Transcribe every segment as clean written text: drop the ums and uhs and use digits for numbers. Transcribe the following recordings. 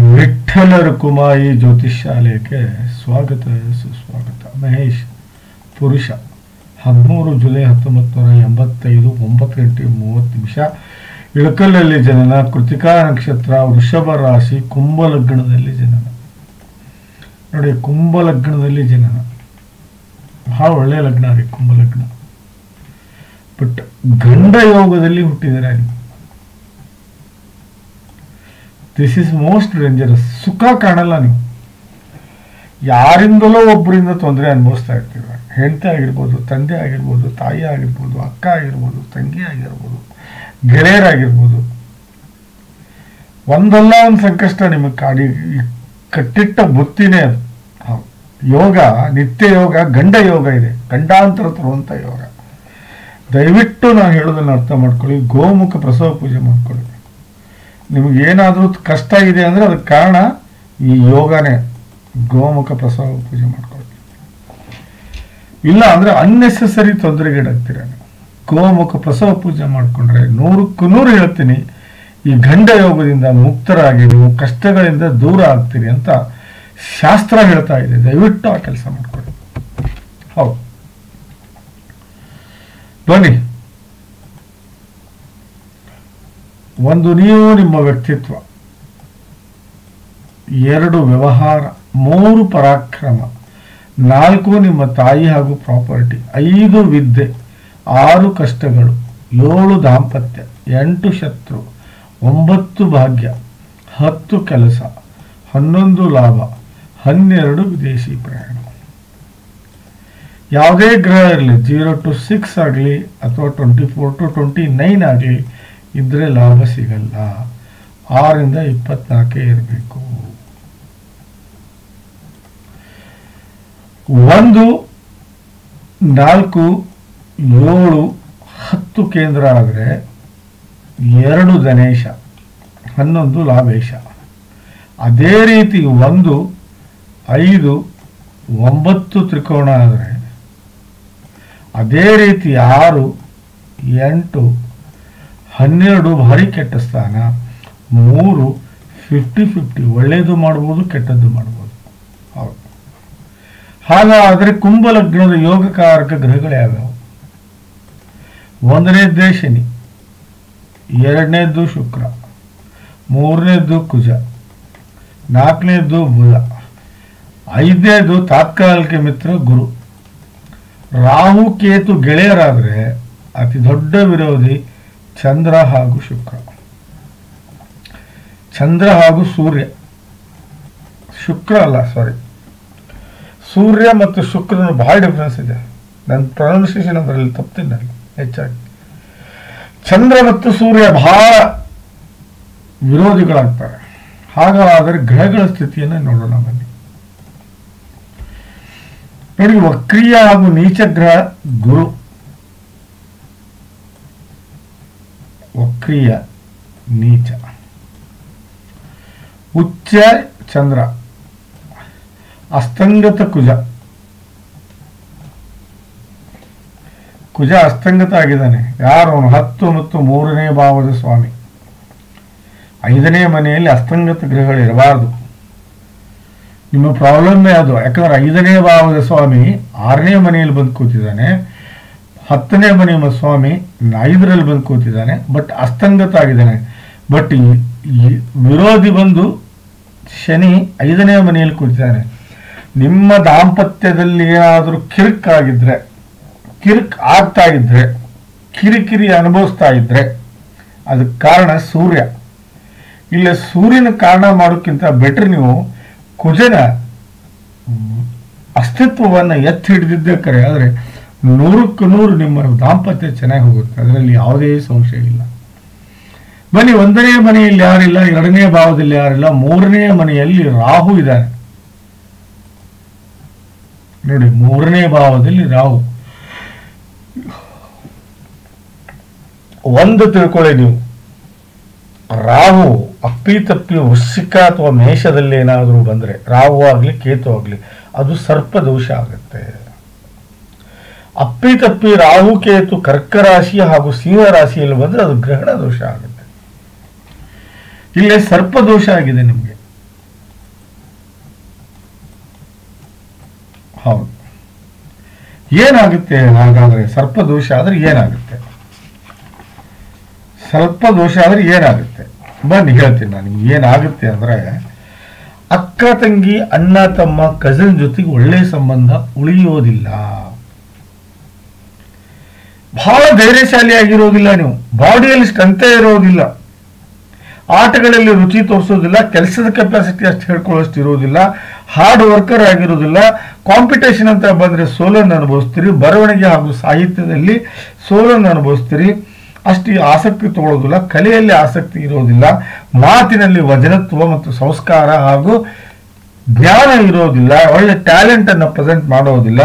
ವಿಠ್ಠಲ ರುಕುಮಾಯಿ ಜ್ಯೋತಿಷ್ಯಾಲಯಕ್ಕೆ ಸ್ವಾಗತ ಸುಸ್ವಾಗತ. ಮಹೇಶ್, ಪುರುಷ, 13 ಜುಲೈ 1985, 9:30 ಇಳಕಲ್ಲಲ್ಲಿ ಜನನ, ಕೃತಿಕಾ ನಕ್ಷತ್ರ, ವೃಷಭ ರಾಶಿ, ಕುಂಭ ಲಗ್ನದಲ್ಲಿ ಜನನ. ನೋಡಿ, ಕುಂಭ ಲಗ್ನದಲ್ಲಿ ಜನನ ಬಹಳ ಒಳ್ಳೆಯ ಲಗ್ನ ರೀ ಕುಂಭ ಲಗ್ನ. ಬಟ್ ಗಂಡ ಯೋಗದಲ್ಲಿ ಹುಟ್ಟಿದರೆ ದಿಸ್ ಇಸ್ ಮೋಸ್ಟ್ ಡೇಂಜರಸ್. ಸುಖ ಕಾಣಲ್ಲ ನೀವು. ಯಾರಿಂದಲೋ ಒಬ್ಬರಿಂದ ತೊಂದರೆ ಅನುಭವಿಸ್ತಾ ಇರ್ತೀರ. ಹೆಂಡತಿ ಆಗಿರ್ಬೋದು, ತಂದೆ ಆಗಿರ್ಬೋದು, ತಾಯಿ ಆಗಿರ್ಬೋದು, ಅಕ್ಕ ಆಗಿರ್ಬೋದು, ತಂಗಿ ಆಗಿರ್ಬೋದು, ಗೆಳೆಯರಾಗಿರ್ಬೋದು. ಒಂದಲ್ಲ ಒಂದು ಸಂಕಷ್ಟ ನಿಮಗೆ ಕಾಡಿ ಕಟ್ಟಿಟ್ಟ ಬುತ್ತಿನೇ ಅದು. ಯೋಗ, ನಿತ್ಯ ಯೋಗ, ಗಂಡ ಯೋಗ ಇದೆ, ಗಂಡಾಂತರ ತರುವಂಥ ಯೋಗ. ದಯವಿಟ್ಟು ನಾನು ಹೇಳೋದನ್ನು ಅರ್ಥ ಮಾಡ್ಕೊಳ್ಳಿ. ಗೋಮುಖ ಪ್ರಸವ ಪೂಜೆ ಮಾಡ್ಕೊಳ್ಳಿ. ನಿಮಗೇನಾದರೂ ಕಷ್ಟ ಇದೆ ಅಂದರೆ ಅದಕ್ಕೆ ಕಾರಣ ಈ ಯೋಗನೇ. ಗೋಮುಖ ಪ್ರಸವ ಪೂಜೆ ಮಾಡ್ಕೊಳ್ಳಿ. ಇಲ್ಲ ಅಂದರೆ ಅನ್ನೆಸೆಸರಿ ತೊಂದರೆಗೀಡಾಗ್ತೀರ. ಗೋಮುಖ ಪ್ರಸವ ಪೂಜೆ ಮಾಡಿಕೊಂಡ್ರೆ 100ಕ್ಕೆ 100 ಹೇಳ್ತೀನಿ, ಈ ಗಂಡ ಯೋಗದಿಂದ ಮುಕ್ತರಾಗಿ ನೀವು ಕಷ್ಟಗಳಿಂದ ದೂರ ಆಗ್ತೀರಿ ಅಂತ ಶಾಸ್ತ್ರ ಹೇಳ್ತಾ ಇದೆ. ದಯವಿಟ್ಟು ಆ ಕೆಲಸ ಮಾಡ್ಕೊಳ್ಳಿ. ಹೌದು, ಬನ್ನಿ. ಒಂದು, ನೀವು ನಿಮ್ಮ ವ್ಯಕ್ತಿತ್ವ, 2 ವ್ಯವಹಾರ, 3 ಪರಾಕ್ರಮ, 4 ನಿಮ್ಮ ತಾಯಿ ಹಾಗೂ ಪ್ರಾಪರ್ಟಿ, 5 ವಿದ್ಯೆ, 6 ಕಷ್ಟಗಳು, 7 ದಾಂಪತ್ಯ, 8 ಶತ್ರು, 9 ಭಾಗ್ಯ, 10 ಕೆಲಸ, 11 ಲಾಭ, 12 ವಿದೇಶಿ ಪ್ರಯಾಣ. ಯಾವುದೇ ಗ್ರಹ ಇರಲಿ, 0 to 6 ಆಗಲಿ ಅಥವಾ 24 to 29 ಆಗಲಿ ಇದ್ರೆ ಲಾಭ ಸಿಗಲ್ಲ. 6ರಿಂದ 24 ಇರಬೇಕು. 1, 4, 7, 10 ಕೇಂದ್ರ ಆದರೆ 2 ಧನೇಶ, 11 ಲಾಭೇಶ. ಅದೇ ರೀತಿ 1, 5, 9 ತ್ರಿಕೋಣ ಆದರೆ, ಅದೇ ರೀತಿ 6, 8, 12 ಭಾರಿ ಕೆಟ್ಟ ಸ್ಥಾನ, 3 50-50, ಒಳ್ಳೆಯದು ಮಾಡ್ಬೋದು, ಕೆಟ್ಟದ್ದು ಮಾಡ್ಬೋದು. ಹೌದು. ಹಾಗಾದರೆ ಕುಂಭ ಲಗ್ನದ ಯೋಗಕಾರಕ ಗ್ರಹಗಳು ಯಾವ್ಯಾವು? 1ನೇದ್ದೇ ಶನಿ, 2ನೇದ್ದು ಶುಕ್ರ, 3ನೇದ್ದು ಕುಜ, 4ನೇದ್ದು ಬುಧ, 5ನೇದ್ದು ತಾತ್ಕಾಲಿಕ ಮಿತ್ರ ಗುರು. ರಾಹು ಕೇತು ಗೆಳೆಯರಾದರೆ ಅತಿ ದೊಡ್ಡ ವಿರೋಧಿ ಚಂದ್ರ ಹಾಗೂ ಶುಕ್ರ. ಚಂದ್ರ ಹಾಗೂ ಸೂರ್ಯ, ಶುಕ್ರ ಅಲ್ಲ, ಸಾರಿ, ಸೂರ್ಯ ಮತ್ತು ಶುಕ್ರನ ಬಹಳ ಡಿಫ್ರೆನ್ಸ್ ಇದೆ. ನನ್ನ ಪ್ರೊನೌನ್ಸಿಯೇಷನ್ ಅದರಲ್ಲಿ ತಪ್ಪಿಲ್ಲ ಹೆಚ್ಚಾಗಿ. ಚಂದ್ರ ಮತ್ತು ಸೂರ್ಯ ಬಹಳ ವಿರೋಧಿಗಳಾಗ್ತಾರೆ. ಹಾಗಾದರೆ ಗ್ರಹಗಳ ಸ್ಥಿತಿಯನ್ನು ನೋಡೋಣ ಬನ್ನಿ. ನೋಡಿ, ವಕ್ರೀಯ ಹಾಗೂ ನೀಚ ಗ್ರಹ ಗುರು. ವಕ್ರೀಯ, ನೀಚ. ಉಚ್ಚ ಚಂದ್ರ, ಅಸ್ತಂಗತ ಕುಜ. ಕುಜ ಅಸ್ತಂಗತ ಆಗಿದ್ದಾನೆ. ಯಾರು? 10 ಮತ್ತು 3ನೇ ಭಾವದ ಸ್ವಾಮಿ. 5ನೇ ಮನೆಯಲ್ಲಿ ಅಸ್ತಂಗತ ಗ್ರಹಗಳು ಇರಬಾರ್ದು. ನಿಮ್ಮ ಪ್ರಾಬ್ಲಮ್ಮೇ ಅದು. ಯಾಕಂದ್ರೆ 5ನೇ ಭಾವದ ಸ್ವಾಮಿ 6ನೇ ಮನೆಯಲ್ಲಿ ಬಂದು ಕೂತಿದ್ದಾನೆ, 10ನೇ ಮನೆಯ ಸ್ವಾಮಿ 5ರಲ್ಲಿ ಬಂದು ಕೂತಿದ್ದಾನೆ, ಬಟ್ ಅಸ್ತಂಗತ ಆಗಿದ್ದಾನೆ. ಬಟ್ ಈ ವಿರೋಧಿ ಬಂದು ಶನಿ 5ನೇ ಮನೆಯಲ್ಲಿ ಕೂತಿದ್ದಾನೆ. ನಿಮ್ಮ ದಾಂಪತ್ಯದಲ್ಲಿ ಏನಾದರೂ ಕಿರಿಕಾಗಿದ್ರೆ, ಕಿರಿಕ್ ಆಗ್ತಾ ಇದ್ರೆ, ಕಿರಿಕಿರಿ ಅನುಭವಿಸ್ತಾ ಇದ್ರೆ ಅದಕ್ಕೆ ಕಾರಣ ಸೂರ್ಯ. ಇಲ್ಲ, ಸೂರ್ಯನ ಕಾರಣ ಮಾಡೋಕ್ಕಿಂತ ಬೆಟರ್ ನೀವು ಕುಜನ ಅಸ್ತಿತ್ವವನ್ನು ಎತ್ತಿ ಹಿಡಿದಿದ್ದೇ ಕರೆ. ಆದರೆ 100ಕ್ಕೆ 100 ನಿಮ್ಮ ದಾಂಪತ್ಯ ಚೆನ್ನಾಗಿ ಹೋಗುತ್ತೆ, ಅದರಲ್ಲಿ ಯಾವುದೇ ಸಂಶಯ ಇಲ್ಲ. ಬನ್ನಿ, 1ನೇ ಮನೆಯಲ್ಲಿ ಯಾರಿಲ್ಲ, 2ನೇ ಭಾವದಲ್ಲಿ ಯಾರಿಲ್ಲ, 3ನೇ ಮನೆಯಲ್ಲಿ ರಾಹು ಇದ್ದಾನೆ. ನೋಡಿ, 3ನೇ ಭಾವದಲ್ಲಿ ರಾಹು. ಒಂದು ತಿಳ್ಕೊಳ್ಳಿ ನೀವು, ರಾಹು ಅಪ್ಪಿತಪ್ಪಿ ವೃಶ್ಚಿಕ ಅಥವಾ ಮೇಷದಲ್ಲಿ ಏನಾದರೂ ಬಂದರೆ, ರಾಹು ಆಗಲಿ ಕೇತು ಆಗಲಿ, ಅದು ಸರ್ಪದೋಷ ಆಗುತ್ತೆ. ಅಪ್ಪಿತಪ್ಪಿ ರಾಹು ಕೇತು ಕರ್ಕ ರಾಶಿ ಹಾಗೂ ಸಿಂಹ ರಾಶಿಯಲ್ಲಿ ಬಂದರೆ ಅದು ಗ್ರಹಣ ದೋಷ ಆಗುತ್ತೆ. ಇಲ್ಲೇ ಸರ್ಪದೋಷ ಆಗಿದೆ ನಿಮಗೆ. ಏನಾಗುತ್ತೆ ಹಾಗಾದ್ರೆ ಸರ್ಪದೋಷ ಆದ್ರೆ ಏನಾಗುತ್ತೆ? ಸರ್ಪದೋಷ ಆದ್ರೆ ಏನಾಗುತ್ತೆ ಬನ್ನಿ ಹೇಳ್ತೀನಿ ನಾನು ನಿಮ್ಗೆ. ಏನಾಗುತ್ತೆ ಅಂದ್ರೆ ಅಕ್ಕ ತಂಗಿ ಅಣ್ಣ ತಮ್ಮ ಕಸಿನ್ ಜೊತೆಗೆ ಒಳ್ಳೆ ಸಂಬಂಧ ಉಳಿಯೋದಿಲ್ಲ. ಬಹಳ ಧೈರ್ಯಶಾಲಿಯಾಗಿರೋದಿಲ್ಲ, ನೀವು ಬಾಡಿಯಲ್ಲಿ ಸ್ಟ್ರೆಂತೇ ಇರೋದಿಲ್ಲ, ಆಟಗಳಲ್ಲಿ ರುಚಿ ತೋರಿಸೋದಿಲ್ಲ, ಕೆಲಸದ ಕೆಪಾಸಿಟಿ ಅಷ್ಟು ಹೇಳ್ಕೊಳ್ಳೋಷ್ಟು ಇರೋದಿಲ್ಲ, ಹಾರ್ಡ್ ವರ್ಕರ್ ಆಗಿರೋದಿಲ್ಲ. ಕಾಂಪಿಟೇಷನ್ ಅಂತ ಬಂದ್ರೆ ಸೋಲನ್ನು ಅನುಭವಿಸ್ತೀರಿ, ಬರವಣಿಗೆ ಹಾಗೂ ಸಾಹಿತ್ಯದಲ್ಲಿ ಸೋಲನ್ನು ಅನುಭವಿಸ್ತೀರಿ, ಅಷ್ಟು ಆಸಕ್ತಿ ತಗೊಳ್ಳೋದಿಲ್ಲ, ಕಲೆಯಲ್ಲಿ ಆಸಕ್ತಿ ಇರೋದಿಲ್ಲ, ಮಾತಿನಲ್ಲಿ ವಚನತ್ವ ಮತ್ತು ಸಂಸ್ಕಾರ ಹಾಗೂ ಜ್ಞಾನ ಇರೋದಿಲ್ಲ, ಒಳ್ಳೆ ಟ್ಯಾಲೆಂಟ್ ಅನ್ನು ಪ್ರೆಸೆಂಟ್ ಮಾಡೋದಿಲ್ಲ,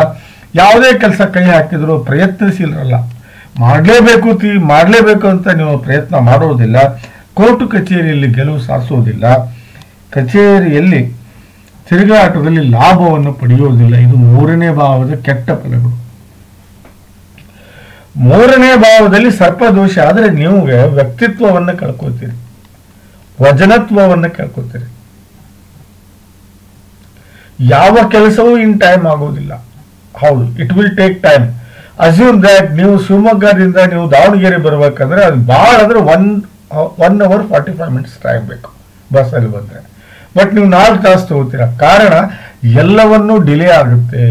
ಯಾವುದೇ ಕೆಲಸ ಕೈ ಹಾಕಿದ್ರು ಪ್ರಯತ್ನಶೀಲರಲ್ಲ, ಮಾಡಲೇಬೇಕು ಅಂತ ನೀವು ಪ್ರಯತ್ನ ಮಾಡೋದಿಲ್ಲ, ಕೋರ್ಟು ಕಚೇರಿಯಲ್ಲಿ ಗೆಲುವು ಸಾಧಿಸೋದಿಲ್ಲ, ಕಚೇರಿಯಲ್ಲಿ ತಿರುಗಾಟದಲ್ಲಿ ಲಾಭವನ್ನು ಪಡೆಯೋದಿಲ್ಲ. ಇದು ಮೂರನೇ ಭಾವದ ಕೆಟ್ಟ ಫಲಗಳು. ಮೂರನೇ ಭಾವದಲ್ಲಿ ಸರ್ಪದೋಷ ಆದರೆ ನೀವು ವ್ಯಕ್ತಿತ್ವವನ್ನು ಕಳ್ಕೋತೀರಿ, ವಚನತ್ವವನ್ನು ಕಳ್ಕೋತೀರಿ, ಯಾವ ಕೆಲಸವೂ ಇನ್ ಟೈಮ್ ಆಗೋದಿಲ್ಲ. ಹೌದು, it will take time. Assume that ನೀವು ಶಿವಮೊಗ್ಗದಿಂದ ನೀವು ದಾವಣಗೆರೆ ಬರ್ಬೇಕಂದ್ರೆ ಅದು ಭಾಳ ಅಂದ್ರೆ 1 hour 45 minutes ಟೈಮ್ ಬೇಕು ಬಸ್ಸಲ್ಲಿ ಬಂದರೆ. ಬಟ್ ನೀವು 4 ತಾಸು ತಗೋತೀರ. ಕಾರಣ ಎಲ್ಲವನ್ನೂ ಡಿಲೇ ಆಗುತ್ತೆ,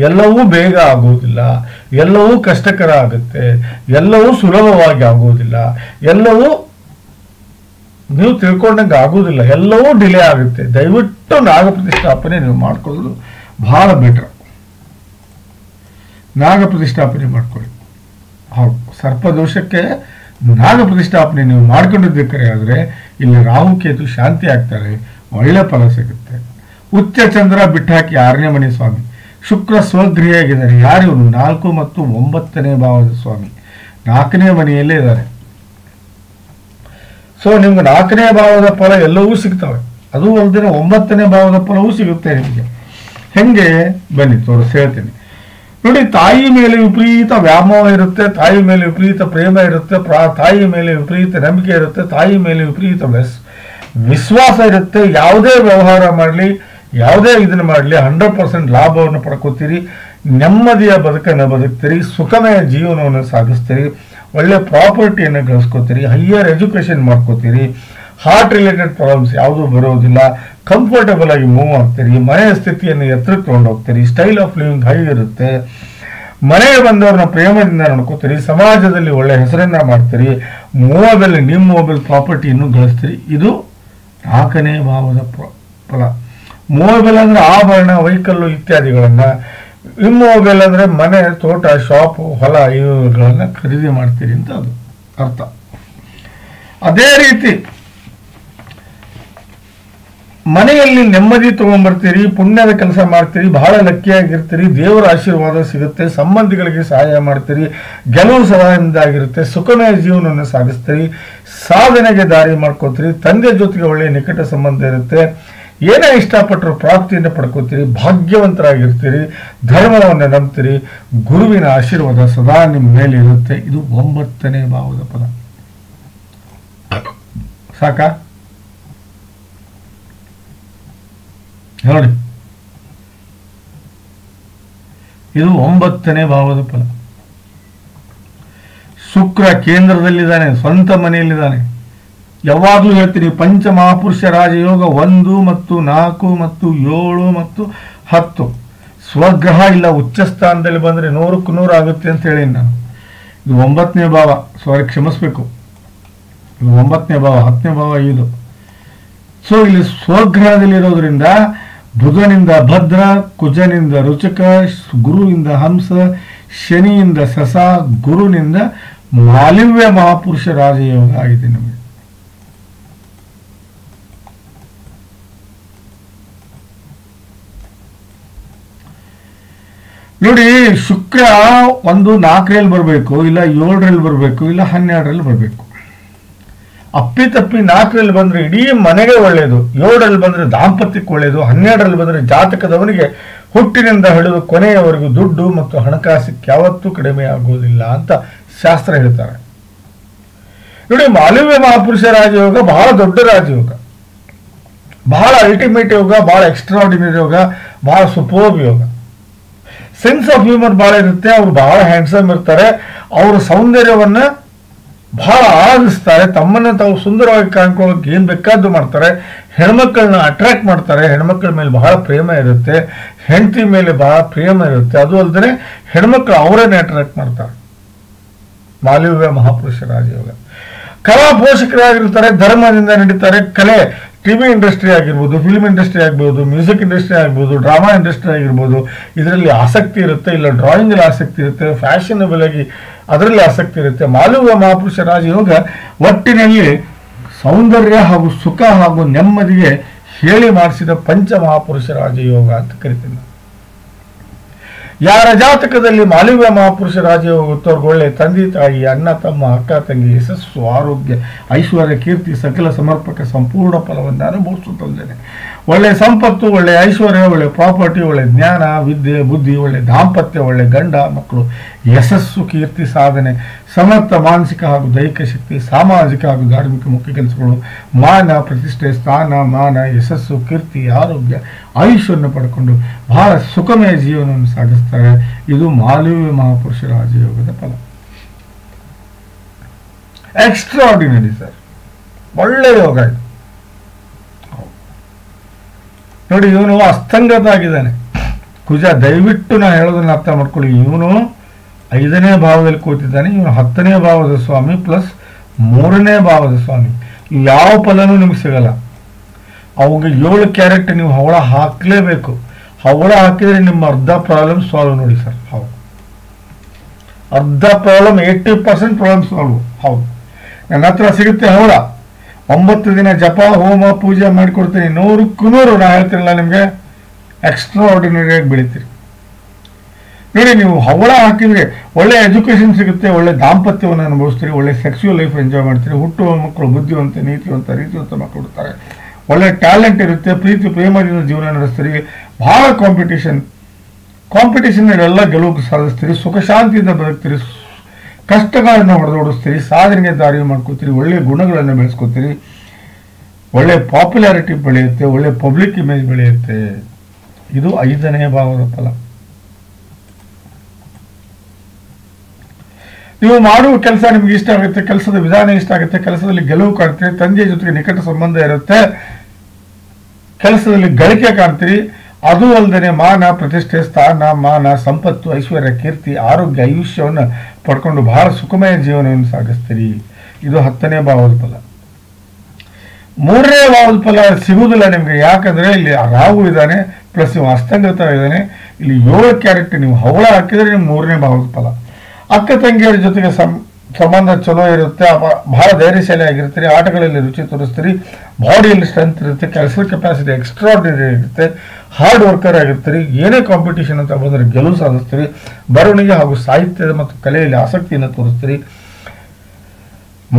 ಎಲ್ಲವೂ ಬೇಗ ಆಗೋದಿಲ್ಲ, ಎಲ್ಲವೂ ಕಷ್ಟಕರ ಆಗುತ್ತೆ, ಎಲ್ಲವೂ ಸುಲಭವಾಗಿ ಆಗೋದಿಲ್ಲ, ಎಲ್ಲವೂ ನೀವು ತಿಳ್ಕೊಂಡಂಗೆ ಆಗೋದಿಲ್ಲ, ಎಲ್ಲವೂ ಡಿಲೇ ಆಗುತ್ತೆ. ದಯವಿಟ್ಟು ನಾಗ ಪ್ರತಿಷ್ಠಾಪನೆ ನೀವು ಮಾಡ್ಕೊಳ್ಳೋದು ಬಹಳ ಬೆಟರ್. ನಾಗ ಪ್ರತಿಷ್ಠಾಪನೆ ಮಾಡ್ಕೊಳ್ಳಿ. ಹೌದು, ಸರ್ಪದೋಷಕ್ಕೆ ನಾಗ ಪ್ರತಿಷ್ಠಾಪನೆ ನೀವು ಮಾಡ್ಕೊಂಡಿದ್ದಕ್ಕೆ ಆದರೆ ಇಲ್ಲಿ ರಾಹುಕೇತು ಶಾಂತಿ ಆಗ್ತಾರೆ, ಒಳ್ಳೆ ಫಲ ಸಿಗುತ್ತೆ. ಉಚ್ಚ ಚಂದ್ರ ಬಿಟ್ಟಾಕಿ 6ನೇ ಮನೆ ಸ್ವಾಮಿ, ಶುಕ್ರ ಸ್ವಗೃಹಿಯಾಗಿದ್ದಾರೆ. ಯಾರು ಇವರು? 4 ಮತ್ತು 9ನೇ ಭಾವದ ಸ್ವಾಮಿ 4ನೇ ಮನೆಯಲ್ಲೇ ಇದ್ದಾರೆ. ಸೊ ನಿಮ್ಗೆ 4ನೇ ಭಾವದ ಫಲ ಎಲ್ಲವೂ ಸಿಗ್ತವೆ, ಅದು ಅಲ್ಲದೆ 9ನೇ ಭಾವದ ಫಲವೂ ಸಿಗುತ್ತೆ ನಿಮಗೆ. ಹೆಂಗೆ ಬನ್ನಿ ತೋರಿಸಿ ಹೇಳ್ತೀನಿ ನೋಡಿ. ತಾಯಿ ಮೇಲೆ ವಿಪರೀತ ವ್ಯಾಮೋಹ ಇರುತ್ತೆ, ತಾಯಿ ಮೇಲೆ ವಿಪರೀತ ಪ್ರೇಮ ಇರುತ್ತೆ, ತಾಯಿ ಮೇಲೆ ವಿಪರೀತ ನಂಬಿಕೆ ಇರುತ್ತೆ, ತಾಯಿ ಮೇಲೆ ವಿಪರೀತ ವಿಶ್ವಾಸ ಇರುತ್ತೆ. ಯಾವುದೇ ವ್ಯವಹಾರ ಮಾಡಲಿ, ಯಾವುದೇ ಇದನ್ನು ಮಾಡಲಿ 100% ಲಾಭವನ್ನು ಪಡ್ಕೋತೀರಿ, ನೆಮ್ಮದಿಯ ಬದುಕನ್ನು ಬದುಕ್ತೀರಿ, ಸುಖಮಯ ಜೀವನವನ್ನು ಸಾಗಿಸ್ತೀರಿ, ಒಳ್ಳೆ ಪ್ರಾಪರ್ಟಿಯನ್ನು ಗಳಿಸ್ಕೋತೀರಿ, ಹೈಯರ್ ಎಜುಕೇಶನ್ ಮಾಡ್ಕೋತೀರಿ, ಹಾರ್ಟ್ ರಿಲೇಟೆಡ್ ಪ್ರಾಬ್ಲಮ್ಸ್ ಯಾವುದೂ ಬರೋದಿಲ್ಲ, ಕಂಫರ್ಟಬಲ್ ಆಗಿ ಮೂವ್ ಆಗ್ತೀರಿ, ಮನೆಯ ಸ್ಥಿತಿಯನ್ನು ಎತ್ತರಕ್ಕೆ ತಗೊಂಡು ಹೋಗ್ತೀರಿ, ಸ್ಟೈಲ್ ಆಫ್ ಲಿವಿಂಗ್ ಹೈ ಇರುತ್ತೆ, ಮನೆಗೆ ಬಂದವ್ರನ್ನ ಪ್ರೇಮದಿಂದ ನೋಡ್ಕೋತೀರಿ, ಸಮಾಜದಲ್ಲಿ ಒಳ್ಳೆ ಹೆಸರನ್ನ ಮಾಡ್ತೀರಿ, ಮೂವದಲ್ಲಿ ನಿಮ್ಮ ಮೊಬೈಲ್ ಪ್ರಾಪರ್ಟಿಯನ್ನು ಗಳಿಸ್ತೀರಿ. ಇದು 4ನೇ ಭಾವದ ಫಲ. ಮೂವಬೆಲ್ ಅಂದ್ರೆ ಆಭರಣ, ವೆಹಿಕಲ್ಲು ಇತ್ಯಾದಿಗಳನ್ನ, ಇಮ್ಮೊಬೈಲ್ ಅಂದ್ರೆ ಮನೆ, ತೋಟ, ಶಾಪು, ಹೊಲ ಇವುಗಳನ್ನ ಖರೀದಿ ಮಾಡ್ತೀರಿ ಅಂತ ಅದು ಅರ್ಥ. ಅದೇ ರೀತಿ ಮನೆಯಲ್ಲಿ ನೆಮ್ಮದಿ ತಗೊಂಡ್ಬರ್ತೀರಿ, ಪುಣ್ಯದ ಕೆಲಸ ಮಾಡ್ತೀರಿ, ಬಹಳ ಲಕ್ಕಿಯಾಗಿರ್ತೀರಿ, ದೇವರ ಆಶೀರ್ವಾದ ಸಿಗುತ್ತೆ, ಸಂಬಂಧಿಗಳಿಗೆ ಸಹಾಯ ಮಾಡ್ತೀರಿ, ಗೆಲುವು ಸದಾಯಿಂದಾಗಿರುತ್ತೆ, ಸುಖಮಯ ಜೀವನವನ್ನು ಸಾಗಿಸ್ತೀರಿ, ಸಾಧನೆಗೆ ದಾರಿ ಮಾಡ್ಕೋತೀರಿ, ತಂದೆ ಜೊತೆಗೆ ಒಳ್ಳೆಯ ನಿಕಟ ಸಂಬಂಧ ಇರುತ್ತೆ, ಏನೇ ಇಷ್ಟಪಟ್ಟರು ಪ್ರಾಪ್ತಿಯನ್ನು ಪಡ್ಕೋತೀರಿ, ಭಾಗ್ಯವಂತರಾಗಿರ್ತೀರಿ, ಧರ್ಮವನ್ನು ನಂಬ್ತೀರಿ, ಗುರುವಿನ ಆಶೀರ್ವಾದ ಸದಾ ನಿಮ್ಮ ಮೇಲೆ ಇರುತ್ತೆ. ಇದು 9ನೇ ಭಾವದ ಫಲ. ಸಾಕಾ? ನೋಡಿ, ಇದು 9ನೇ ಭಾವದ ಫಲ. ಶುಕ್ರ ಕೇಂದ್ರದಲ್ಲಿದ್ದಾನೆ, ಸ್ವಂತ ಮನೆಯಲ್ಲಿದ್ದಾನೆ. ಯಾವಾಗಲೂ ಹೇಳ್ತೀನಿ, ಪಂಚಮಹಾಪುರುಷ ರಾಜಯೋಗ 1 ಮತ್ತು 4 ಮತ್ತು 7 ಮತ್ತು 10 ಸ್ವಗ್ರಹ ಇಲ್ಲ ಉಚ್ಚ ಸ್ಥಾನದಲ್ಲಿ ಬಂದರೆ 100ಕ್ಕೆ 100 ಆಗುತ್ತೆ ಅಂತ ಹೇಳಿ ನಾನು. ಇದು 9ನೇ ಭಾವ, ಸಾರಿ ಕ್ಷಮಿಸ್ಬೇಕು, ಇದು 9ನೇ ಭಾವ, 10ನೇ ಭಾವ ಇದು. ಸೊ ಇಲ್ಲಿ ಸ್ವಗ್ರಹದಲ್ಲಿರೋದ್ರಿಂದ ಬುಧನಿಂದ ಭದ್ರ, ಕುಜನಿಂದ ರುಚಕ, ಗುರುವಿಂದ ಹಂಸ, ಶನಿಯಿಂದ ಸಸ, ಗುರುನಿಂದ ಮಾಲಿವ್ಯ ಮಹಾಪುರುಷ ರಾಜಯೋಗ ಆಗಿದೆ ನಮಗೆ. ನೋಡಿ, ಶುಕ್ರ ಒಂದು 4ರಲ್ಲಿ ಬರಬೇಕು, ಇಲ್ಲ 7ರಲ್ಲಿ ಬರಬೇಕು, ಇಲ್ಲ 12ರಲ್ಲಿ ಬರಬೇಕು. ಅಪ್ಪಿತಪ್ಪಿ 4ರಲ್ಲಿ ಬಂದ್ರೆ ಇಡೀ ಮನೆಗೆ ಒಳ್ಳೆಯದು, 7ರಲ್ಲಿ ಬಂದ್ರೆ ದಾಂಪತ್ಯಕ್ಕೆ ಒಳ್ಳೆಯದು, 12ರಲ್ಲಿ ಬಂದ್ರೆ ಜಾತಕದವನಿಗೆ ಹುಟ್ಟಿನಿಂದ ಹಿಡಿದು ಕೊನೆಯವರೆಗೂ ದುಡ್ಡು ಮತ್ತು ಹಣಕಾಸಕ್ಕೆ ಯಾವತ್ತೂ ಕಡಿಮೆ ಆಗೋದಿಲ್ಲ ಅಂತ ಶಾಸ್ತ್ರ ಹೇಳ್ತಾರೆ. ನೋಡಿ, ಮಾಲವ್ಯ ಮಹಾಪುರುಷ ರಾಜಯೋಗ ಬಹಳ ದೊಡ್ಡ ರಾಜಯೋಗ, ಬಹಳ ಅಲ್ಟಿಮೇಟ್ ಯೋಗ, ಬಹಳ ಎಕ್ಸ್ಟ್ರಾಆರ್ಡಿನರಿ ಯೋಗ, ಬಹಳ ಸುಪೋರ್ಬ್ ಯೋಗ. ಸೆನ್ಸ್ ಆಫ್ ಹ್ಯೂಮರ್ ಬಹಳ ಇರುತ್ತೆ, ಅವ್ರು ಬಹಳ ಹ್ಯಾಂಡ್ಸಮ್ ಇರ್ತಾರೆ, ಅವರ ಸೌಂದರ್ಯವನ್ನ ಬಹಳ ಆರಾಧಿಸ್ತಾರೆ, ತಮ್ಮನ್ನ ತಾವು ಸುಂದರವಾಗಿ ಕಾಣ್ಕೊಳ್ಳೋಕೆ ಏನ್ ಬೇಕಾದ್ದು ಮಾಡ್ತಾರೆ, ಹೆಣ್ಮಕ್ಳನ್ನ ಅಟ್ರಾಕ್ಟ್ ಮಾಡ್ತಾರೆ, ಹೆಣ್ಮಕ್ಳ ಮೇಲೆ ಬಹಳ ಪ್ರೇಮ ಇರುತ್ತೆ, ಹೆಂಡತಿ ಮೇಲೆ ಬಹಳ ಪ್ರೇಮ ಇರುತ್ತೆ, ಅದು ಅಲ್ಲದೆ ಹೆಣ್ಮಕ್ಳು ಅವರನ್ನೇ ಅಟ್ರಾಕ್ಟ್ ಮಾಡ್ತಾರೆ. ಮಾಲವ್ಯ ಮಹಾಪುರುಷ ರಾಜಯೋಗ. ಕಲಾ ಪೋಷಕರಾಗಿರ್ತಾರೆ, ಧರ್ಮದಿಂದ ನಡೀತಾರೆ, ಕಲೆ ಟಿವಿ ಇಂಡಸ್ಟ್ರಿ ಆಗಿರ್ಬೋದು, ಫಿಲ್ಮ್ ಇಂಡಸ್ಟ್ರಿ ಆಗ್ಬೋದು, ಮ್ಯೂಸಿಕ್ ಇಂಡಸ್ಟ್ರಿ ಆಗ್ಬೋದು, ಡ್ರಾಮಾ ಇಂಡಸ್ಟ್ರಿ ಆಗಿರ್ಬೋದು, ಇದರಲ್ಲಿ ಆಸಕ್ತಿ ಇರುತ್ತೆ, ಇಲ್ಲ ಡ್ರಾಯಿಂಗ್ ಅಲ್ಲಿ ಆಸಕ್ತಿ ಇರುತ್ತೆ, ಫ್ಯಾಷನಬಲ್ ಆಗಿ ಅದರಲ್ಲಿ ಆಸಕ್ತಿ ಇರುತ್ತೆ. ಮಾಲವ್ಯ ಮಹಾಪುರುಷ ರಾಜಯೋಗ ಒಟ್ಟಿನಲ್ಲಿ ಸೌಂದರ್ಯ ಹಾಗೂ ಸುಖ ಹಾಗೂ ನೆಮ್ಮದಿಗೆ ಹೇಳಿ ಮಾಡಿಸಿದ ಪಂಚ ಮಹಾಪುರುಷ ರಾಜಯೋಗ ಅಂತ ಕರಿತೀನಿ. ಯಾರ ಜಾತಕದಲ್ಲಿ ಮಾಲವ್ಯ ಮಹಾಪುರುಷ ರಾಜಯೋಗ ಗೊತ್ತವ್ರಿಗೆ ಒಳ್ಳೆ ತಂದೆ ತಾಯಿ, ಅಣ್ಣ ತಮ್ಮ, ಅಕ್ಕ ತಂಗಿ, ಯಶಸ್ಸು, ಆರೋಗ್ಯ, ಐಶ್ವರ್ಯ, ಕೀರ್ತಿ, ಸಕಲ ಸಮರ್ಪಕ ಸಂಪೂರ್ಣ ಫಲವನ್ನು ಅನುಭವಿಸುತ್ತಲ್ದೇನೆ ಒಳ್ಳೆ ಸಂಪತ್ತು, ಒಳ್ಳೆ ಐಶ್ವರ್ಯ, ಒಳ್ಳೆ ಪ್ರಾಪರ್ಟಿ, ಒಳ್ಳೆ ಜ್ಞಾನ, ವಿದ್ಯೆ, ಬುದ್ಧಿ, ಒಳ್ಳೆ ದಾಂಪತ್ಯ, ಒಳ್ಳೆ ಗಂಡ ಮಕ್ಕಳು, ಯಶಸ್ಸು, ಕೀರ್ತಿ, ಸಾಧನೆ, ಸಮರ್ಥ ಮಾನಸಿಕ ಹಾಗೂ ದೈಹಿಕ ಶಕ್ತಿ, ಸಾಮಾಜಿಕ ಹಾಗೂ ಧಾರ್ಮಿಕ ಮುಖ್ಯ ಕೆಲಸಗಳು, ಮಾನ ಪ್ರತಿಷ್ಠೆ, ಸ್ಥಾನ ಮಾನ, ಯಶಸ್ಸು, ಕೀರ್ತಿ, ಆರೋಗ್ಯ, ಆಯುಷ್ಯವನ್ನು ಪಡ್ಕೊಂಡು ಬಹಳ ಸುಖಮಯ ಜೀವನವನ್ನು ಸಾಗಿಸ್ತಾರೆ. ಇದು ಮಾಲವ್ಯ ಮಹಾಪುರುಷ ರಾಜಯೋಗದ ಫಲ. ಎಕ್ಸ್ಟ್ರಾಆರ್ಡಿನರಿ ಸರ್, ಒಳ್ಳೆ ಯೋಗ ಇದು. ನೋಡಿ, ಇವನು ಅಸ್ತಂಗತ ಆಗಿದ್ದಾನೆ ಕುಜ. ದಯವಿಟ್ಟು ನಾನು ಹೇಳೋದನ್ನ ಅರ್ಥ ಮಾಡ್ಕೊಳ್ಳಿ. ಇವನು 5ನೇ ಭಾವದಲ್ಲಿ ಕೂತಿದ್ದಾನೆ, ಇವನು 10ನೇ ಭಾವದ ಸ್ವಾಮಿ ಪ್ಲಸ್ 3ನೇ ಭಾವದ ಸ್ವಾಮಿ. ಯಾವ ಫಲನೂ ನಿಮ್ಗೆ ಸಿಗಲ್ಲ. ಅವಾಗ 7 ಕ್ಯಾರೆಟ್ ನೀವು ಹವಳ ಹಾಕ್ಲೇಬೇಕು. ಹವಳ ಹಾಕಿದ್ರೆ ನಿಮ್ಮ ಅರ್ಧ ಪ್ರಾಬ್ಲಮ್ ಸಾಲ್ವ್. ನೋಡಿ ಸರ್, ಹೌದು, ಅರ್ಧ ಪ್ರಾಬ್ಲಮ್ 80% ಪ್ರಾಬ್ಲಮ್ ಸಾಲ್ವ್. ಹೌದು, ನನ್ನ ಹತ್ರ ಸಿಗುತ್ತೆ ಹವಳ. 9 ದಿನ ಜಪ ಹೋಮ ಪೂಜೆ ಮಾಡಿಕೊಡ್ತೀನಿ. 100ಕ್ಕೂ 100 ನಾ ಹೇಳ್ತೀನಲ್ಲ ನಿಮಗೆ, ಎಕ್ಸ್ಟ್ರಾ ಆರ್ಡಿನರಿ ಆಗಿ ಬೆಳಿತೀರಿ. ನೋಡಿ, ನೀವು ಹವಳ ಹಾಕಿದ್ರೆ ಒಳ್ಳೆ ಎಜುಕೇಶನ್ ಸಿಗುತ್ತೆ, ಒಳ್ಳೆ ದಾಂಪತ್ಯವನ್ನು ಅನುಭವಿಸ್ತೀರಿ, ಒಳ್ಳೆ ಸೆಕ್ಸುವಲ್ ಲೈಫ್ ಎಂಜಾಯ್ ಮಾಡ್ತೀರಿ, ಹುಟ್ಟುವ ಮಕ್ಕಳು ಬುದ್ಧಿವಂತ, ನೀತಿವಂತ, ರೀತಿವಂತ ಮಕ್ಕಳು ಹುಡ್ತಾರೆ, ಒಳ್ಳೆ ಟ್ಯಾಲೆಂಟ್ ಇರುತ್ತೆ, ಪ್ರೀತಿ ಪ್ರೇಮದಿಂದ ಜೀವನ ನಡೆಸ್ತೀರಿ, ಬಹಳ ಕಾಂಪಿಟೇಷನ್ ಎಲ್ಲ ಗೆಲುವು ಸಾಧಿಸ್ತೀರಿ, ಸುಖ ಶಾಂತಿಯಿಂದ ಬದುಕ್ತೀರಿ, ಕಷ್ಟಗಳನ್ನು ಹೊಡೆದೋಡಿಸ್ತೀರಿ, ಸಾಧನೆಗೆ ದಾರಿ ಮಾಡ್ಕೋತೀರಿ, ಒಳ್ಳೆ ಗುಣಗಳನ್ನು ಬೆಳೆಸ್ಕೋತೀರಿ, ಒಳ್ಳೆ ಪಾಪ್ಯುಲಾರಿಟಿ ಬೆಳೆಯುತ್ತೆ, ಒಳ್ಳೆ ಪಬ್ಲಿಕ್ ಇಮೇಜ್ ಬೆಳೆಯುತ್ತೆ. ಇದು 5ನೇ ಭಾವದ ಫಲ. ನೀವು ಮಾಡುವ ಕೆಲಸ ನಿಮ್ಗೆ ಇಷ್ಟ ಆಗುತ್ತೆ, ಕೆಲಸದ ವಿಧಾನ ಇಷ್ಟ ಆಗುತ್ತೆ, ಕೆಲಸದಲ್ಲಿ ಗೆಲುವು ಕಾಣ್ತೀರಿ, ತಂದೆಯ ಜೊತೆಗೆ ನಿಕಟ ಸಂಬಂಧ ಇರುತ್ತೆ, ಕೆಲಸದಲ್ಲಿ ಗಳಿಕೆ ಕಾಣ್ತೀರಿ. ಅದು ಅಲ್ಲದೆ ಮಾನ ಪ್ರತಿಷ್ಠೆ, ಸ್ಥಾನ ಮಾನ, ಸಂಪತ್ತು, ಐಶ್ವರ್ಯ, ಕೀರ್ತಿ, ಆರೋಗ್ಯ, ಆಯುಷ್ಯವನ್ನು ಪಡ್ಕೊಂಡು ಬಹಳ ಸುಖಮಯ ಜೀವನವನ್ನು ಸಾಗಿಸ್ತೀರಿ. ಇದು 10ನೇ ಭಾವದ ಫಲ. 3ನೇ ಭಾವದ ಫಲ ಸಿಗುವುದಿಲ್ಲ ನಿಮ್ಗೆ. ಯಾಕಂದ್ರೆ ಇಲ್ಲಿ ರಾಹು ಇದ್ದಾನೆ, ಪ್ಲಸ್ ನೀವು ಅಸ್ತಂಗತ ಇದ್ದಾನೆ. ಇಲ್ಲಿ 7 ಕ್ಯಾರೆಟ್ ನೀವು ಹವಳ ಹಾಕಿದ್ರೆ ನಿಮ್ಗೆ 3ನೇ ಭಾವದ ಫಲ. ಅಕ್ಕ ತಂಗಿಯರ ಜೊತೆಗೆ ಸಂಬಂಧ ಚಲೋ ಇರುತ್ತೆ, ಬಹಳ ಧೈರ್ಯಶಾಲಿ ಆಗಿರ್ತೀರಿ, ಆಟಗಳಲ್ಲಿ ರುಚಿ ತೋರಿಸ್ತೀರಿ, ಬಾಡಿಯಲ್ಲಿ ಸ್ಟ್ರೆಂತ್ ಇರುತ್ತೆ, ಕೆಲಸದ ಕೆಪಾಸಿಟಿ ಎಕ್ಸ್ಟ್ರಾರ್ಡಿನರಿ ಇರುತ್ತೆ, ಹಾರ್ಡ್ ವರ್ಕರ್ ಆಗಿರ್ತೀರಿ, ಏನೇ ಕಾಂಪಿಟೇಷನ್ ಅಂತ ಬಂದರೆ ಗೆಲುವು ಸಾಧಿಸ್ತೀರಿ, ಬರವಣಿಗೆ ಹಾಗೂ ಸಾಹಿತ್ಯದ ಮತ್ತು ಕಲೆಯಲ್ಲಿ ಆಸಕ್ತಿಯನ್ನು ತೋರಿಸ್ತೀರಿ,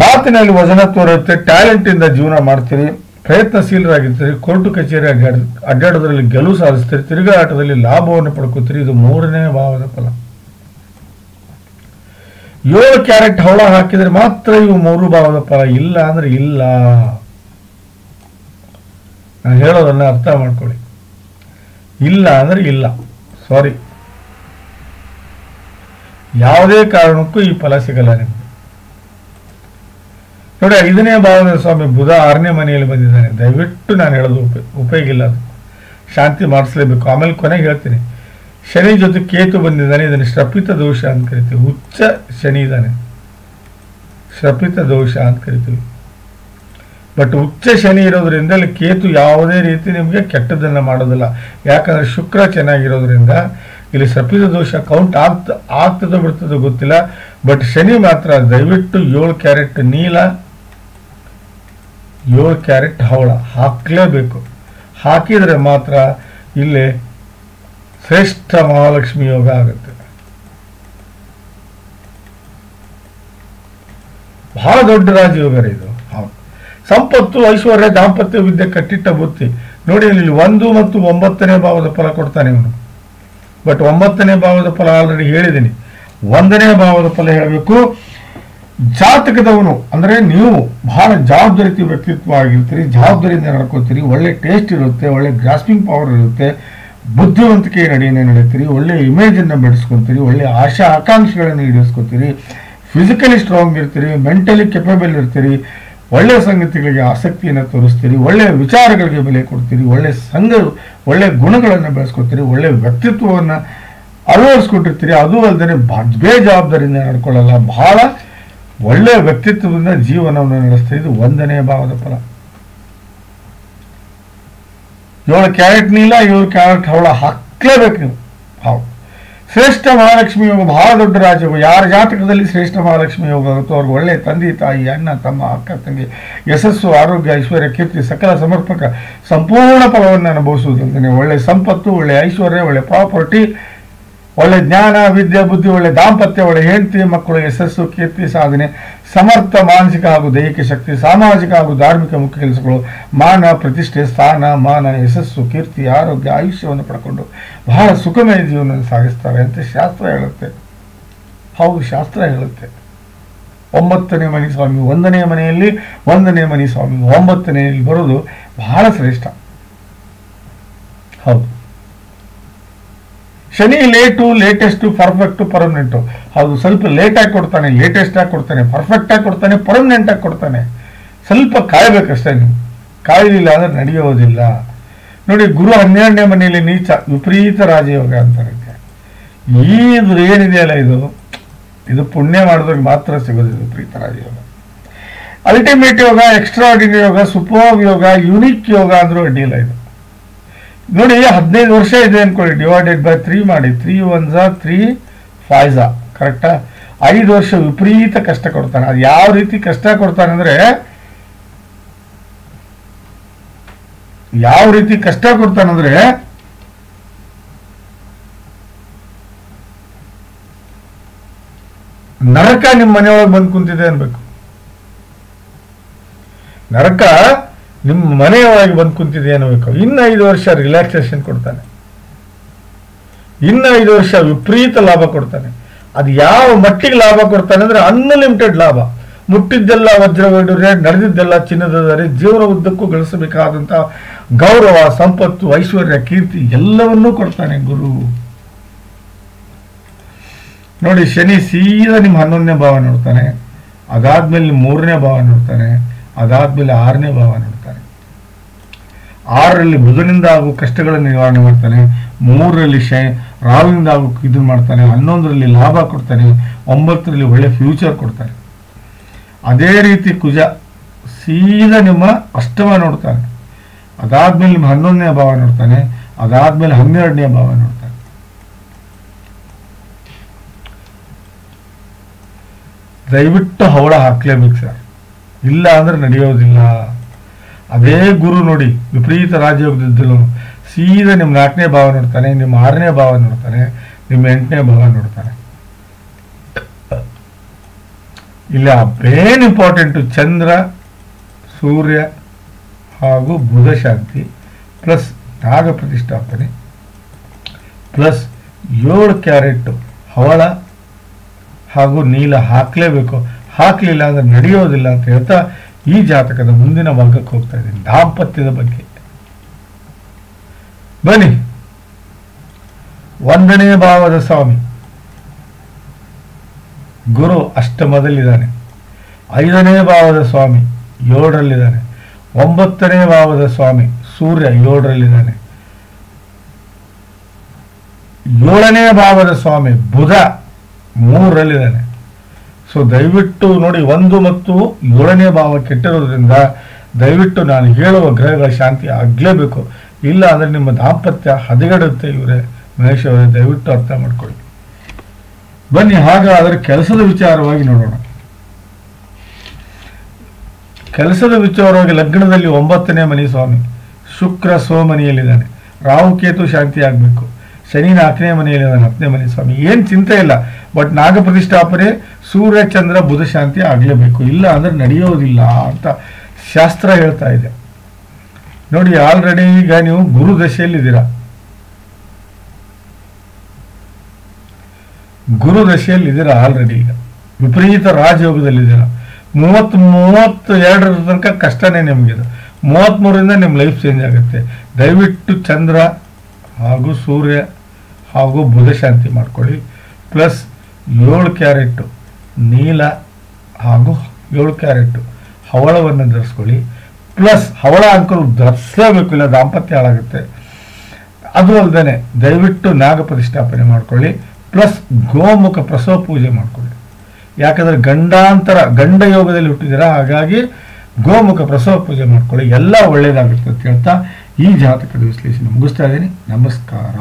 ಮಾತಿನಲ್ಲಿ ವಚನತ್ವ ಇರುತ್ತೆ, ಟ್ಯಾಲೆಂಟ್ ಇಂದ ಜೀವನ ಮಾಡ್ತೀರಿ, ಪ್ರಯತ್ನಶೀಲರಾಗಿರ್ತೀರಿ, ಕೋರ್ಟು ಕಚೇರಿ ಅಡ್ಡಾಡೋದ್ರಲ್ಲಿ ಗೆಲುವು ಸಾಧಿಸ್ತೀರಿ, ತಿರುಗಾಟದಲ್ಲಿ ಲಾಭವನ್ನು ಪಡ್ಕೋತೀರಿ. ಇದು 3ನೇ ಭಾವದ ಫಲ. 7 ಕ್ಯಾರೆಟ್ ಹವಳ ಹಾಕಿದ್ರೆ ಮಾತ್ರ ಇವು 3 ಭಾವದ ಫಲ. ಇಲ್ಲ ಅಂದ್ರೆ ಇಲ್ಲ. ನಾನು ಹೇಳೋದನ್ನ ಅರ್ಥ ಮಾಡ್ಕೊಳ್ಳಿ. ಇಲ್ಲ ಅಂದ್ರೆ ಇಲ್ಲ, ಸಾರಿ, ಯಾವುದೇ ಕಾರಣಕ್ಕೂ ಈ ಫಲ ಸಿಗಲ್ಲ ನಿಮ್ಗೆ. ನೋಡಿ, 5ನೇ ಭಾವದ ಸ್ವಾಮಿ ಬುಧ 6ನೇ ಮನೆಯಲ್ಲಿ ಬಂದಿದ್ದಾನೆ. ದಯವಿಟ್ಟು ನಾನು ಹೇಳೋದು ಉಪಯೋಗ ಇಲ್ಲ, ಅದು ಶಾಂತಿ ಮಾಡಿಸ್ಲೇಬೇಕು. ಆಮೇಲೆ ಕೊನೆಗೆ ಹೇಳ್ತೀನಿ. ಶನಿ ಜೊತೆ ಕೇತು ಬಂದಿದ್ದಾನೆ, ಇದನ್ನು ಶ್ರಪಿತ ದೋಷ ಅಂತ ಕರಿತೀವಿ. ಉಚ್ಚ ಶನಿ ಇದ್ದಾನೆ, ಶ್ರಪಿತ ದೋಷ ಅಂತ ಕರಿತೀವಿ. ಬಟ್ ಉಚ್ಚ ಶನಿ ಇರೋದ್ರಿಂದ ಇಲ್ಲಿ ಕೇತು ಯಾವುದೇ ರೀತಿ ನಿಮಗೆ ಕೆಟ್ಟದನ್ನ ಮಾಡೋದಿಲ್ಲ. ಯಾಕಂದ್ರೆ ಶುಕ್ರ ಚೆನ್ನಾಗಿರೋದ್ರಿಂದ ಇಲ್ಲಿ ಶ್ರಪಿತ ದೋಷ ಕೌಂಟ್ ಆಗ್ತದೋ ಬಿಡ್ತದೋ ಗೊತ್ತಿಲ್ಲ. ಬಟ್ ಶನಿ ಮಾತ್ರ ದಯವಿಟ್ಟು 7 ಕ್ಯಾರೆಟ್ ನೀಲ, 7 ಕ್ಯಾರೆಟ್ ಹವಳ ಹಾಕ್ಲೇಬೇಕು. ಹಾಕಿದ್ರೆ ಮಾತ್ರ ಇಲ್ಲಿ ಶ್ರೇಷ್ಠ ಮಹಾಲಕ್ಷ್ಮಿ ಯೋಗ ಆಗುತ್ತೆ. ಬಹಳ ದೊಡ್ಡ ರಾಜಯೋಗ ಇದು. ಹೌದು, ಸಂಪತ್ತು, ಐಶ್ವರ್ಯ, ದಾಂಪತ್ಯ, ವಿದ್ಯೆ, ಕಟ್ಟಿಟ್ಟ ಬುತ್ತಿ. ನೋಡಿ, ಇಲ್ಲಿ 1 ಮತ್ತು 9ನೇ ಭಾವದ ಫಲ ಕೊಡ್ತಾನೆ ಇವನು. ಬಟ್ 9ನೇ ಭಾವದ ಫಲ ಆಲ್ರೆಡಿ ಹೇಳಿದ್ದೀನಿ. 1ನೇ ಭಾವದ ಫಲ ಹೇಳಬೇಕು. ಜಾತಕದವನು ಅಂದ್ರೆ ನೀವು ಬಹಳ ಜವಾಬ್ದಾರಿ ವ್ಯಕ್ತಿತ್ವ ಆಗಿರ್ತೀರಿ, ಜವಾಬ್ದಾರಿಯಿಂದ ನಡ್ಕೋತೀರಿ, ಒಳ್ಳೆ ಟೇಸ್ಟ್ ಇರುತ್ತೆ, ಒಳ್ಳೆ ಗ್ರಾಸ್ಪಿಂಗ್ ಪವರ್ ಇರುತ್ತೆ, ಬುದ್ಧಿವಂತಿಕೆ ನಡೀನೇ ನಡೀತೀರಿ, ಒಳ್ಳೆ ಇಮೇಜನ್ನು ಬೆಳೆಸ್ಕೊತೀರಿ, ಒಳ್ಳೆ ಆಶಾ ಆಕಾಂಕ್ಷೆಗಳನ್ನು ಈಡೇರಿಸ್ಕೊತೀರಿ, ಫಿಸಿಕಲಿ ಸ್ಟ್ರಾಂಗ್ ಇರ್ತೀರಿ, ಮೆಂಟಲಿ ಕೆಪಬಲ್ ಇರ್ತೀರಿ, ಒಳ್ಳೆಯ ಸಂಗತಿಗಳಿಗೆ ಆಸಕ್ತಿಯನ್ನು ತೋರಿಸ್ತೀರಿ, ಒಳ್ಳೆಯ ವಿಚಾರಗಳಿಗೆ ಬೆಲೆ ಕೊಡ್ತೀರಿ, ಒಳ್ಳೆ ಗುಣಗಳನ್ನು ಬೆಳೆಸ್ಕೊತೀರಿ, ಒಳ್ಳೆಯ ವ್ಯಕ್ತಿತ್ವವನ್ನು ಅಳವಡಿಸ್ಕೊಟ್ಟಿರ್ತೀರಿ. ಅದು ಅಲ್ಲದೆ ಬೇಜವಾಬ್ದಾರಿಯಿಂದ ನಡ್ಕೊಳ್ಳಲ್ಲ, ಬಹಳ ಒಳ್ಳೆಯ ವ್ಯಕ್ತಿತ್ವದಿಂದ ಜೀವನವನ್ನು ನಡೆಸ್ತೀರಿ. ಇದು 1ನೇ ಭಾವದ ಫಲ. 7 ಕ್ಯಾರೆಟ್ ನೀಲ, 7 ಕ್ಯಾರೆಟ್ ಹವಳ ಹಾಕ್ಲೇಬೇಕು ನೀವು. ಹೌದು, ಶ್ರೇಷ್ಠ ಮಹಾಲಕ್ಷ್ಮಿ ಯೋಗ ಬಹಳ ದೊಡ್ಡ ರಾಜಯೋಗ. ಯಾರ ಜಾತಕದಲ್ಲಿ ಶ್ರೇಷ್ಠ ಮಹಾಲಕ್ಷ್ಮಿ ಯೋಗ ಆಗುತ್ತೋ ಅವ್ರಿಗೆ ಒಳ್ಳೆ ತಂದೆ ತಾಯಿ, ಅಣ್ಣ ತಮ್ಮ, ಅಕ್ಕ ತಂಗಿ, ಯಶಸ್ಸು, ಆರೋಗ್ಯ, ಐಶ್ವರ್ಯ, ಕೀರ್ತಿ, ಸಕಲ ಸಮರ್ಪಕ ಸಂಪೂರ್ಣ ಫಲವನ್ನು ಅನುಭವಿಸುವುದಂತೆ ಒಳ್ಳೆ ಸಂಪತ್ತು, ಒಳ್ಳೆ ಐಶ್ವರ್ಯ, ಒಳ್ಳೆ ಪ್ರಾಪರ್ಟಿ, ಒಳ್ಳೆ ಜ್ಞಾನ, ವಿದ್ಯೆ, ಬುದ್ಧಿ, ಒಳ್ಳೆ ದಾಂಪತ್ಯ, ಒಳ್ಳೆ ಹೆಂಡತಿ ಮಕ್ಕಳು, ಯಶಸ್ಸು, ಕೀರ್ತಿ, ಸಾಧನೆ, ಸಮರ್ಥ ಮಾನಸಿಕ ಹಾಗೂ ದೈಹಿಕ ಶಕ್ತಿ, ಸಾಮಾಜಿಕ ಹಾಗೂ ಧಾರ್ಮಿಕ ಮುಖ್ಯ ಕೆಲಸಗಳು, ಮಾನ, ಪ್ರತಿಷ್ಠೆ, ಸ್ಥಾನ, ಮಾನ, ಯಶಸ್ಸು, ಕೀರ್ತಿ, ಆರೋಗ್ಯ, ಆಯುಷ್ಯವನ್ನು ಪಡ್ಕೊಂಡು ಬಹಳ ಸುಖಮಯ ಜೀವನವನ್ನು ಸಾಗಿಸ್ತಾರೆ ಅಂತ ಶಾಸ್ತ್ರ ಹೇಳುತ್ತೆ. ಹೌದು, ಶಾಸ್ತ್ರ ಹೇಳುತ್ತೆ. 9ನೇ ಮನೆ ಸ್ವಾಮಿ 1ನೇ ಮನೆಯಲ್ಲಿ, 1ನೇ ಮನೆ ಸ್ವಾಮಿ 9ನೇಯಲ್ಲಿ ಬರೋದು ಬಹಳ ಶ್ರೇಷ್ಠ. ಹೌದು, ಶನಿ ಲೇಟೆಸ್ಟು, ಪರ್ಫೆಕ್ಟು, ಪರ್ಮನೆಂಟು. ಹೌದು, ಸ್ವಲ್ಪ ಲೇಟಾಗಿ ಕೊಡ್ತಾನೆ, ಲೇಟೆಸ್ಟ್ ಆಗಿ ಕೊಡ್ತಾನೆ, ಪರ್ಫೆಕ್ಟ್ ಆಗಿ ಕೊಡ್ತಾನೆ, ಪರ್ಮನೆಂಟ್ ಆಗಿ ಕೊಡ್ತಾನೆ. ಸ್ವಲ್ಪ ಕಾಯಬೇಕಷ್ಟೇ ನೀವು. ಕಾಯಲಿಲ್ಲ ಅಂದ್ರೆ ನಡೆಯೋದಿಲ್ಲ. ನೋಡಿ, ಗುರು 12ನೇ ಮನೆಯಲ್ಲಿ ನೀಚ, ವಿಪರೀತ ರಾಜಯೋಗ ಅಂತಾರೆ. ಇದು ಏನಿದೆಯಲ್ಲ, ಇದು ಪುಣ್ಯ ಮಾಡಿದವ್ರಿಗೆ ಮಾತ್ರ ಸಿಗೋದು ವಿಪರೀತ ರಾಜಯೋಗ. ಅಲ್ಟಿಮೇಟ್ ಯೋಗ, ಎಕ್ಸ್ಟ್ರಾಆರ್ಡಿನರಿ ಯೋಗ, ಸೂಪರ್ ಯೋಗ, ಯುನಿಕ್ ಯೋಗ ಅಂದ್ರೂ ಅಡ್ಡಿಲ್ಲ. ಇದು ನೋಡಿ, 15 ವರ್ಷ ಇದೆ ಅನ್ಕೊಳ್ಳಿ, ಡಿವೈಡೆಡ್ ಬೈ 3 ಮಾಡಿ. 3 1 3 5 ಕರೆಕ್ಟಾ? 5 ವರ್ಷ ವಿಪರೀತ ಕಷ್ಟ ಕೊಡ್ತಾನೆ. ಅದು ಯಾವ ರೀತಿ ಕಷ್ಟ ಕೊಡ್ತಾನೆ ಅಂದ್ರೆ, ನರಕ ನಿಮ್ಮ ಮನೆಯೊಳಗೆ ಬಂದು ಕುಂತಿದೆ ಅನ್ಬೇಕು. ನರಕ ನಿಮ್ಮ ಮನೆಯೊಳಗೆ ಬಂದು ಕುಂತಿದೆ ಅನ್ನಬೇಕು. ಇನ್ನು 5 ವರ್ಷ ರಿಲ್ಯಾಕ್ಸೇಷನ್ ಕೊಡ್ತಾನೆ, ಇನ್ನು 5 ವರ್ಷ ವಿಪರೀತ ಲಾಭ ಕೊಡ್ತಾನೆ. ಅದು ಯಾವ ಮಟ್ಟಿಗೆ ಲಾಭ ಕೊಡ್ತಾನೆ ಅಂದ್ರೆ ಅನ್ಲಿಮಿಟೆಡ್ ಲಾಭ. ಮುಟ್ಟಿದ್ದೆಲ್ಲ ವಜ್ರವೈಡೂರ್ಯ, ನಡೆದಿದ್ದೆಲ್ಲ ಚಿನ್ನದ, ಜೀವನ ಉದ್ದಕ್ಕೂ ಗಳಿಸಬೇಕಾದಂಥ ಗೌರವ, ಸಂಪತ್ತು, ಐಶ್ವರ್ಯ, ಕೀರ್ತಿ ಎಲ್ಲವನ್ನೂ ಕೊಡ್ತಾನೆ ಗುರು. ನೋಡಿ, ಶನಿ ಸೀದಾ ನಿಮ್ಮ 11ನೇ ಭಾವ ನೋಡ್ತಾನೆ, ಅದಾದ್ಮೇಲೆ ನಿಮ್ಮ 3ನೇ ಭಾವ ನೋಡ್ತಾನೆ, ಅದಾದ್ಮೇಲೆ 6ನೇ ಭಾವ ನೋಡ್ತಾನೆ. 6ರಲ್ಲಿ ಬುಧನಿಂದ ಆಗೋ ಕಷ್ಟಗಳನ್ನು ನಿವಾರಣೆ ಮಾಡ್ತಾನೆ, 3ರಲ್ಲಿ ರಾಹುವಿನಿಂದ ಆಗೋ ಇದನ್ನು ಮಾಡ್ತಾನೆ, 11ರಲ್ಲಿ ಲಾಭ ಕೊಡ್ತಾನೆ, 9ರಲ್ಲಿ ಒಳ್ಳೆ ಫ್ಯೂಚರ್ ಕೊಡ್ತಾನೆ. ಅದೇ ರೀತಿ ಕುಜ ಸೀದಾ ನಿಮ್ಮ 8ಮ ನೋಡ್ತಾನೆ, ಅದಾದ್ಮೇಲೆ ನಿಮ್ಮ 11ನೇ ಭಾವ ನೋಡ್ತಾನೆ, ಅದಾದ್ಮೇಲೆ 12ನೇ ಭಾವ ನೋಡ್ತಾನೆ. ದಯವಿಟ್ಟು ಹವಳ ಹಾಕ್ಲೇಬೇಕು ಸರ್, ಇಲ್ಲ ಅಂದ್ರೆ ನಡೆಯೋದಿಲ್ಲ. ಅದೇ ಗುರು ನೋಡಿ, ವಿಪರೀತ ರಾಜಯೋಗದಿದ್ದಲು ಸೀದಾ ನಿಮ್ಮ 4ನೇ ಭಾವ ನೋಡ್ತಾನೆ, ನಿಮ್ಮ 6ನೇ ಭಾವ ನೋಡ್ತಾನೆ, ನಿಮ್ಮ 8ನೇ ಭಾವ ನೋಡ್ತಾನೆ. ಇಲ್ಲ, ಮೇನ್ ಇಂಪಾರ್ಟೆಂಟು ಚಂದ್ರ, ಸೂರ್ಯ ಹಾಗೂ ಬುಧ ಶಾಂತಿ ಪ್ಲಸ್ ನಾಗ ಪ್ರತಿಷ್ಠಾಪನೆ ಪ್ಲಸ್ 7 ಕ್ಯಾರೆಟ್ ಹವಳ ಹಾಗೂ ನೀಲ ಹಾಕ್ಲೇಬೇಕು. ಹಾಕ್ಲಿಲ್ಲ ಅಂದ್ರೆ ನಡೆಯೋದಿಲ್ಲ ಅಂತ ಹೇಳ್ತಾ ಈ ಜಾತಕದ ಮುಂದಿನ ಭಾಗಕ್ಕೆ ಹೋಗ್ತಾ ಇದ್ದೀನಿ, ದಾಂಪತ್ಯದ ಬಗ್ಗೆ. ಬನ್ನಿ, 1ನೇ ಭಾವದ ಸ್ವಾಮಿ ಗುರು ಅಷ್ಟಮದಲ್ಲಿದ್ದಾನೆ, 5ನೇ ಭಾವದ ಸ್ವಾಮಿ 7ರಲ್ಲಿದ್ದಾನೆ, 9ನೇ ಭಾವದ ಸ್ವಾಮಿ ಸೂರ್ಯ 7ರಲ್ಲಿದ್ದಾನೆ, 7ನೇ ಭಾವದ ಸ್ವಾಮಿ ಬುಧ 3ರಲ್ಲಿದ್ದಾನೆ. ಸೊ ದಯವಿಟ್ಟು ನೋಡಿ, 1 ಮತ್ತು 7ನೇ ಭಾವ ಕೆಟ್ಟಿರೋದ್ರಿಂದ ದಯವಿಟ್ಟು ನಾನು ಹೇಳುವ ಗ್ರಹಗಳ ಶಾಂತಿ ಆಗಲೇಬೇಕು. ಇಲ್ಲ ಅಂದರೆ ನಿಮ್ಮ ದಾಂಪತ್ಯ ಹದಗೆಡುತ್ತೆ. ಇವರೇ ಮಹೇಶ್ ಅವರೇ, ದಯವಿಟ್ಟು ಅರ್ಥ ಮಾಡ್ಕೊಳ್ಳಿ. ಬನ್ನಿ, ಹಾಗಾದರೆ ಕೆಲಸದ ವಿಚಾರವಾಗಿ ನೋಡೋಣ. ಕೆಲಸದ ವಿಚಾರವಾಗಿ ಲಗ್ನದಲ್ಲಿ 9ನೇ ಮನೆ ಸ್ವಾಮಿ ಶುಕ್ರ ಸೋಮನಿಯಲ್ಲಿದ್ದಾನೆ, ರಾಹುಕೇತು ಶಾಂತಿ ಆಗಬೇಕು, ಶನಿ 4ನೇ ಮನೆಯಲ್ಲಿದ್ದಾನೆ, 10ನೇ ಮನೆ ಸ್ವಾಮಿ. ಏನು ಚಿಂತೆ ಇಲ್ಲ, ಬಟ್ ನಾಗ ಪ್ರತಿಷ್ಠಾಪನೆ ಸೂರ್ಯ ಚಂದ್ರ ಬುಧ ಶಾಂತಿ ಆಗಲೇಬೇಕು, ಇಲ್ಲ ಅಂದ್ರೆ ನಡೆಯೋದಿಲ್ಲ ಅಂತ ಶಾಸ್ತ್ರ ಹೇಳ್ತಾ ಇದೆ. ನೋಡಿ, ಆಲ್ರೆಡಿ ಈಗ ನೀವು ಗುರು ದಶೆಯಲ್ಲಿದ್ದೀರಾ, ಆಲ್ರೆಡಿ ಈಗ ವಿಪರೀತ ರಾಜಯೋಗದಲ್ಲಿದ್ದೀರಾ. 32 ತನಕ ಕಷ್ಟನೇ ನಿಮಗಿದು. 33ರಿಂದ ನಿಮ್ಮ ಲೈಫ್ ಚೇಂಜ್ ಆಗುತ್ತೆ. ದಯವಿಟ್ಟು ಚಂದ್ರ ಹಾಗೂ ಸೂರ್ಯ ಹಾಗೂ ಬುಧ ಶಾಂತಿ ಮಾಡ್ಕೊಳ್ಳಿ. ಪ್ಲಸ್ 7 ಕ್ಯಾರೆಟ್ ನೀಲ ಹಾಗೂ 7 ಕ್ಯಾರೆಟ್ ಹವಳವನ್ನು ಧರಿಸ್ಕೊಳ್ಳಿ. ಪ್ಲಸ್ ಹವಳ ಅಂಕಲು ಧರಿಸಲೇಬೇಕು, ಇಲ್ಲ ದಾಂಪತ್ಯ ಹಾಳಾಗುತ್ತೆ. ಅದು ಅಲ್ಲದೆ ದಯವಿಟ್ಟು ನಾಗ ಪ್ರತಿಷ್ಠಾಪನೆ ಮಾಡ್ಕೊಳ್ಳಿ. ಪ್ಲಸ್ ಗೋಮುಖ ಪ್ರಸವ ಪೂಜೆ ಮಾಡ್ಕೊಳ್ಳಿ. ಯಾಕಂದರೆ ಗಂಡ ಯೋಗದಲ್ಲಿ ಹುಟ್ಟಿದ್ದೀರಾ, ಹಾಗಾಗಿ ಗೋಮುಖ ಪ್ರಸವ ಪೂಜೆ ಮಾಡ್ಕೊಳ್ಳಿ. ಎಲ್ಲ ಒಳ್ಳೆಯದಾಗುತ್ತೆ ಅಂತ ಹೇಳ್ತಾ ಈ ಜಾತಕದ ವಿಶ್ಲೇಷಣೆ ಮುಗಿಸ್ತಾ ಇದ್ದೀನಿ. ನಮಸ್ಕಾರ.